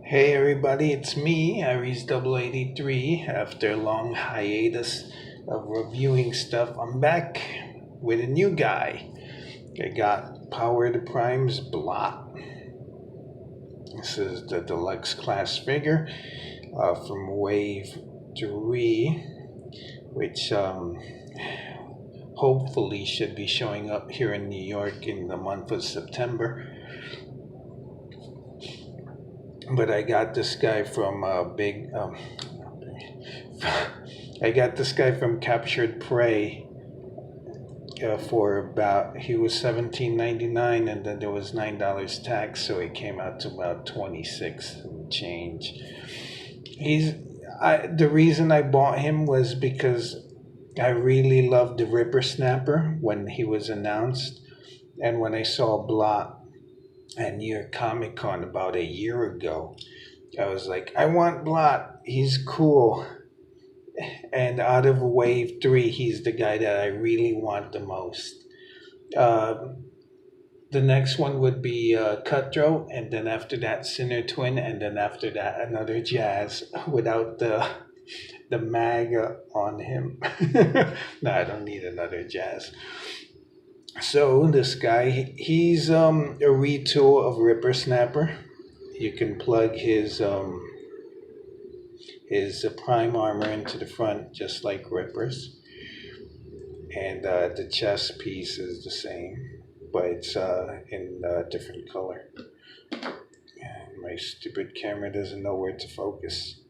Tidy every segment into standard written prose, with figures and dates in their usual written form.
Hey everybody, it's me, Aries 83. After a long hiatus of reviewing stuff, I'm back with a new guy. I got Power the Prime's Blot. This is the deluxe class figure from Wave 3, which hopefully should be showing up here in New York in the month of September. But I got this guy from I got this guy from Captured Prey for about he was 17.99, and then there was $9 tax, so it came out to about 26 and change. The reason I bought him was because I really loved the Ripper Snapper when he was announced, and when I saw Blot at New York Comic Con about a year ago, I was like, I want Blot. He's cool. And out of Wave 3, he's the guy that I really want the most. Uh, the next one would be Cutthroat, and then after that, Sinner Twin, and then after that, another Jazz without the MAGA on him. No, I don't need another Jazz. So this guy, he's a retool of Ripper Snapper. You can plug his prime armor into the front just like Ripper's, and the chest piece is the same, but it's in a different color. My stupid camera doesn't know where to focus.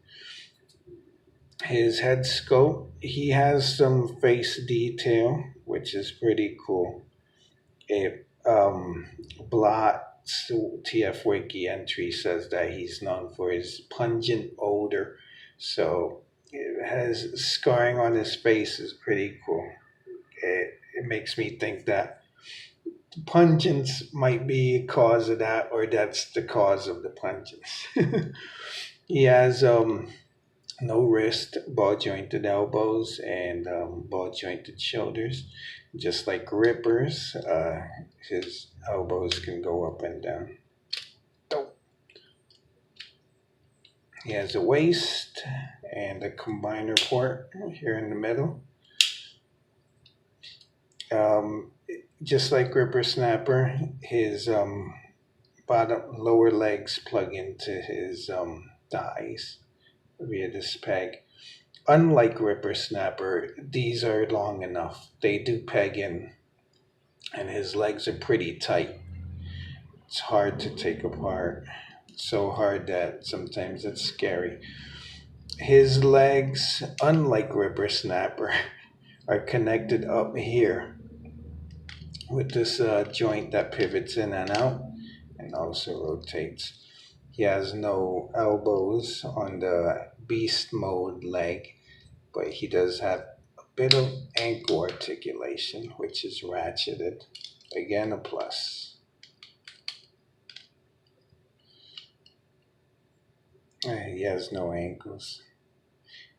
His head sculpt, he has some face detail, which is pretty cool. It Blot's TF Wiki entry says that he's known for his pungent odor, so it has scarring on his face is pretty cool. It makes me think that pungence might be a cause of that, or that's the cause of the pungence. He has no wrist, ball jointed elbows, and ball jointed shoulders. Just like Ripper's, his elbows can go up and down. He has a waist and a combiner port here in the middle. Just like Ripper Snapper, his lower legs plug into his thighs via this peg. Unlike Ripper Snapper, these are long enough. They do peg in, and his legs are pretty tight. It's hard to take apart. So hard that sometimes it's scary. His legs, unlike Ripper Snapper, are connected up here with this joint that pivots in and out and also rotates. He has no elbows on the beast mode leg, but he does have a bit of ankle articulation, which is ratcheted. Again, a plus. He has no ankles,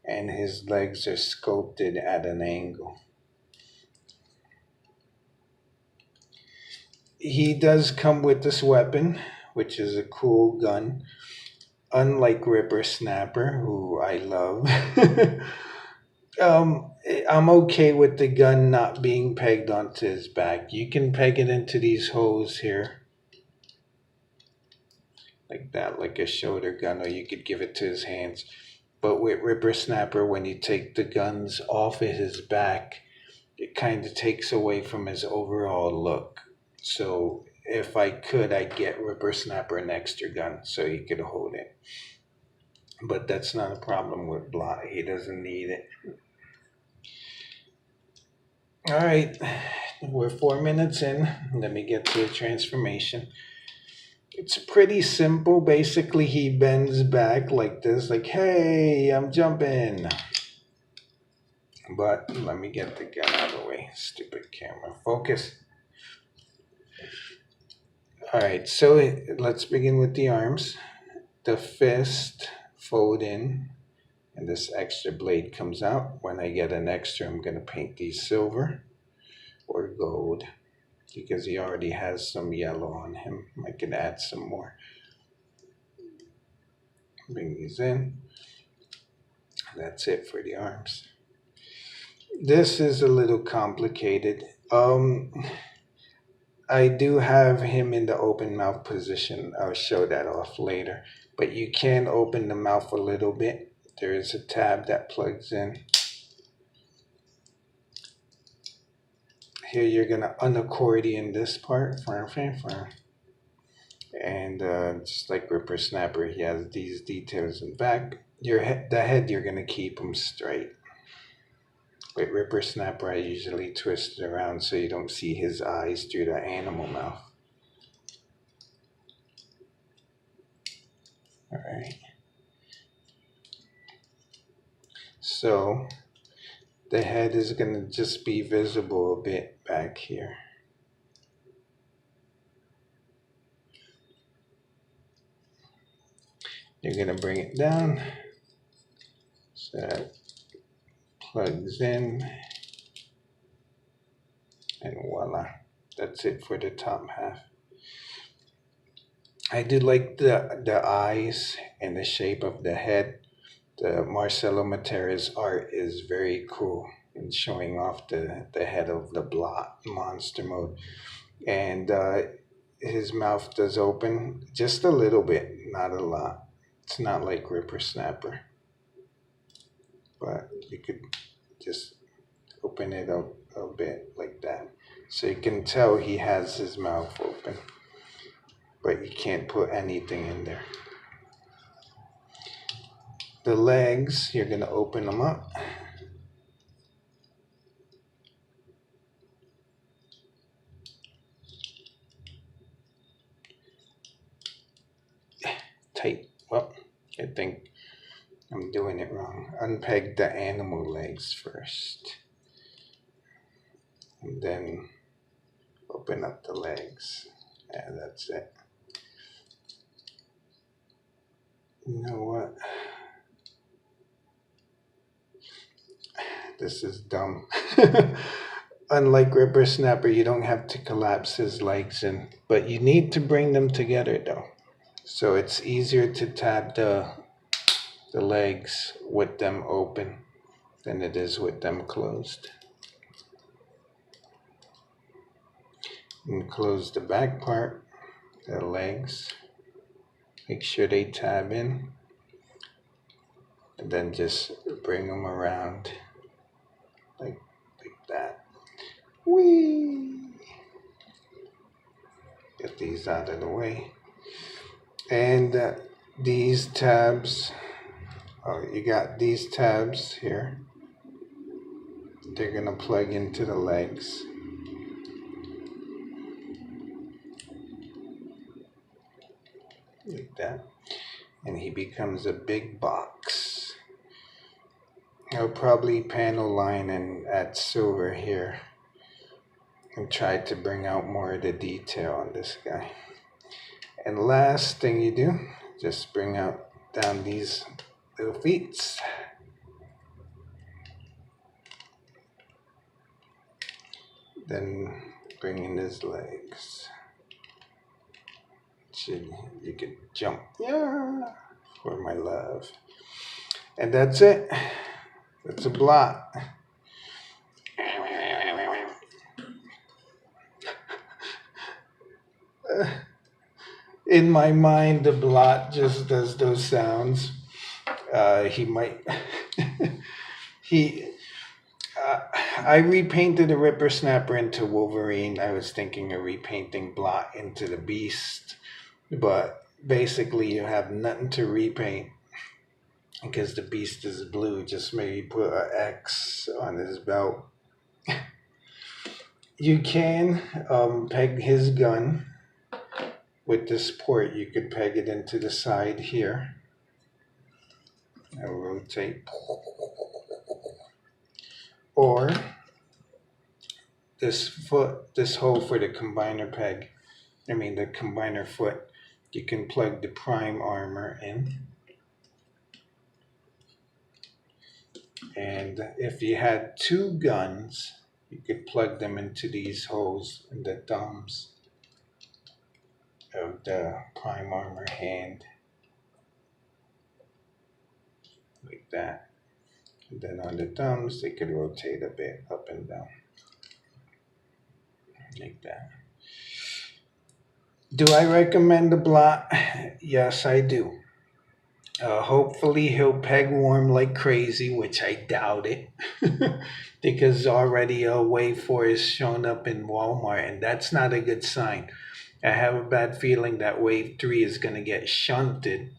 and his legs are sculpted at an angle. He does come with this weapon, which is a cool gun. Unlike Ripper Snapper, who I love, I'm okay with the gun not being pegged onto his back. You can peg it into these holes here, like that, like a shoulder gun, or you could give it to his hands. But with Ripper Snapper, when you take the guns off of his back, it kind of takes away from his overall look. So if I could, I'd get Ripper Snapper an extra gun so he could hold it. But that's not a problem with Blot. He doesn't need it. All right, we're 4 minutes in. Let me get to the transformation. It's pretty simple. Basically, he bends back like this, like, hey, I'm jumping. But let me get the gun out of the way. Stupid camera. Focus. All right, so let's begin with the arms. The fist fold in, and this extra blade comes out. When I get an extra, I'm going to paint these silver or gold, because he already has some yellow on him. I can add some more. Bring these in. That's it for the arms. This is a little complicated. I do have him in the open mouth position. I'll show that off later. But you can open the mouth a little bit. There is a tab that plugs in. Here you're going to unaccordion this part. And just like Ripper Snapper, he has these details in back. The head, you're going to keep them straight. With Ripper Snapper, I usually twist it around so you don't see his eyes through the animal mouth. All right. So the head is going to just be visible a bit back here. You're going to bring it down so that plugs in, and voila, that's it for the top half. I do like the eyes and the shape of the head. The Marcelo Matera's art is very cool in showing off the head of the Blot monster mode. And his mouth does open just a little bit, not a lot. It's not like Ripper Snapper, but you could just open it up a bit like that. So you can tell he has his mouth open, but you can't put anything in there. The legs, you're going to open them up. Tight. Well, I think I'm doing it wrong. Unpeg the animal legs first. And then open up the legs. Yeah, that's it. You know what? This is dumb. Unlike Ripper Snapper, you don't have to collapse his legs in, but you need to bring them together though. So it's easier to tab the legs with them open than it is with them closed. And close the back part, the legs. Make sure they tab in. And then just bring them around like that. Whee! Get these out of the way. And these tabs, you got these tabs here. They're gonna plug into the legs. Like that. And he becomes a big box. I'll probably panel line and add silver here and try to bring out more of the detail on this guy. And last thing you do, just bring out down these little feet. Then bring in his legs. You could jump, yeah, for my love. And that's it. It's a Blot. In my mind, the Blot just does those sounds. He might. I repainted the Ripper Snapper into Wolverine. I was thinking of repainting Blot into the Beast, but basically you have nothing to repaint because the Beast is blue. Just maybe put an X on his belt. You can peg his gun with this port. You could peg it into the side here. I'll rotate. Or this hole for the combiner peg, the combiner foot, you can plug the prime armor in. And if you had two guns, you could plug them into these holes in the thumbs of the prime armor hand. like that. And then on the thumbs, they could rotate a bit up and down, like that. Do I recommend the Blot? Yes, I do. Hopefully he'll peg warm like crazy, which I doubt it, because already a Wave 4 is showing up in Walmart, and that's not a good sign. I have a bad feeling that Wave 3 is going to get shunted,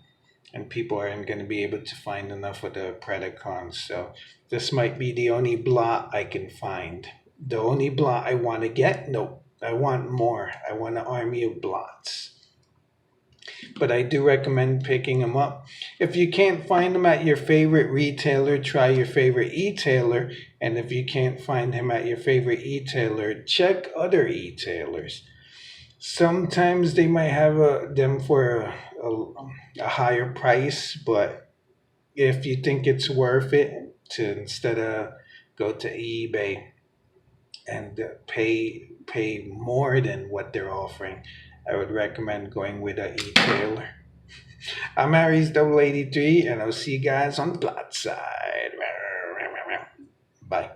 and people aren't going to be able to find enough of the Predacons. So this might be the only Blot I can find. The only Blot I want to get? Nope. I want more. I want an army of Blots. But I do recommend picking them up. If you can't find them at your favorite retailer, try your favorite e-tailer. And if you can't find him at your favorite e-tailer, check other e-tailers. Sometimes they might have them for a higher price, but if you think it's worth it to instead of go to eBay and pay more than what they're offering, I would recommend going with an e-tailer. I'm Aries 83, and I'll see you guys on the Blot side. Bye.